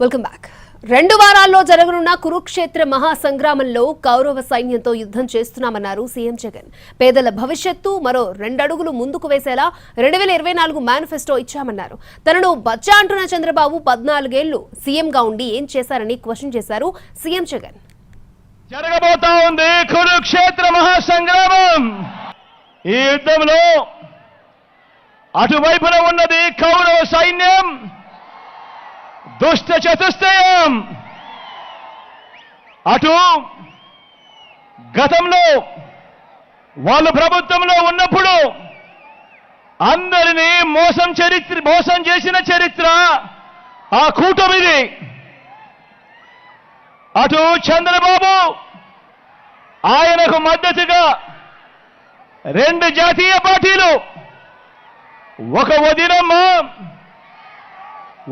Welcome back. 2 వారాల్లో జరగనున్న కురుక్షేత్ర మహాసంగ్రామంలో కౌరవ సైన్యంతో యుద్ధం చేస్తున్నామన్నారు సీఎం జగన్. పేదల భవిష్యత్తు మరో 2 అడుగులు ముందుకు వేసేలా 2024 మేనిఫెస్టో ఇచ్చామన్నారు. తనను బచ్చా అంటున్న చంద్రబాబు 14 ఏళ్లు సీఎంగా ఉండి ఏం చేశారని క్వశ్చన్ చేశారు సీఎం జగన్. జరగబోతా ఉంది కురుక్షేత్ర మహాసంగ్రామం. ఈ యుద్ధంలో అటువైపున ఉన్నది కౌరవ సైన్యం, దుష్ట చతుష్టయం. అటు గతంలో వాళ్ళు ప్రభుత్వంలో ఉన్నప్పుడు అందరినీ మోసం చేసిన చరిత్ర ఆ కూటమిది. అటు చంద్రబాబు, ఆయనకు మద్దతుగా 2 జాతీయ పార్టీలు, ఒక వదినమ్మ,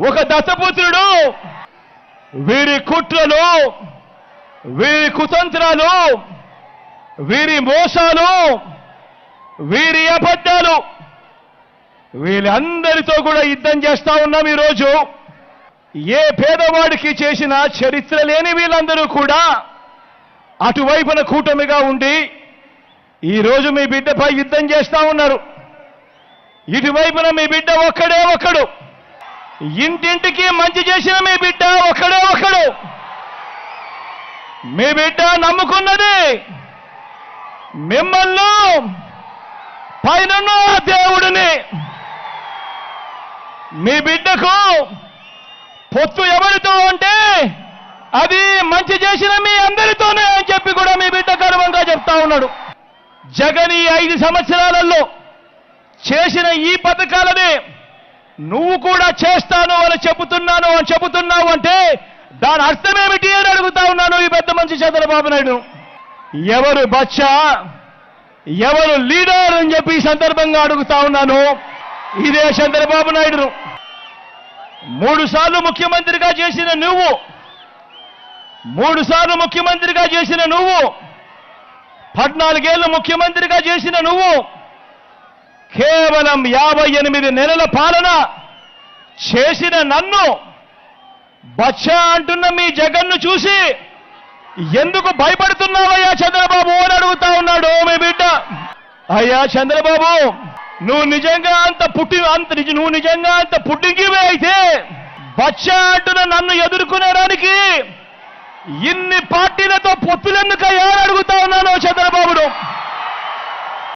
ఒక దత్తపుత్రుడు. వీరి కుట్రలు, వీరి కుతంత్రాలు, వీరి మోసాలు, వీరి అబద్ధాలు, వీళ్ళందరితో కూడా యుద్ధం చేస్తా ఉన్నాం. ఈరోజు ఏ పేదవాడికి చేసిన చరిత్ర లేని వీళ్ళందరూ కూడా అటువైపున కూటమిగా ఉండి ఈరోజు మీ బిడ్డపై యుద్ధం చేస్తా ఉన్నారు. ఇటువైపున మీ బిడ్డ ఒక్కడు, ఇంటింటికి మంచి చేసిన మీ బిడ్డ ఒక్కడు. మీ బిడ్డ నమ్ముకున్నది మిమ్మల్ని, పైన దేవుడిని. మీ బిడ్డకు పొత్తు ఎవరితో అంటే అది మంచి చేసిన మీ అందరితోనే అని చెప్పి కూడా మీ బిడ్డ గర్వంగా చెప్తా ఉన్నాడు. జగన్ ఈ 5 సంవత్సరాలలో చేసిన ఈ పథకాలని నువ్వు కూడా చేస్తాను అని చెబుతున్నావు అంటే దాని అర్థం ఏమిటి అని అడుగుతా ఉన్నాను ఈ పెద్ద మనిషి చంద్రబాబు నాయుడు. ఎవరు బచ్చా, ఎవరు లీడర్ అని చెప్పి ఈ సందర్భంగా అడుగుతా ఉన్నాను. ఇదే చంద్రబాబు నాయుడు. 3 సార్లు ముఖ్యమంత్రిగా చేసిన నువ్వు, 3 సార్లు ముఖ్యమంత్రిగా చేసిన నువ్వు, 14 ఏళ్ళు ముఖ్యమంత్రిగా చేసిన నువ్వు, కేవలం 58 నెలల పాలన చేసిన నన్ను బచ్చా అంటున్న మీ జగన్ను చూసి ఎందుకు భయపడుతున్నావయ్యా చంద్రబాబు అని అడుగుతా ఉన్నాడు మీ బిడ్డ. అయ్యా చంద్రబాబు, నువ్వు నిజంగా అంత పుట్టింగివే అయితే బచ్చా అంటున్న నన్ను ఎదుర్కొనేడానికి ఇన్ని పార్టీలతో పొత్తులెందుకయ్యా అని అడుగుతా ఉన్నాను చంద్రబాబును.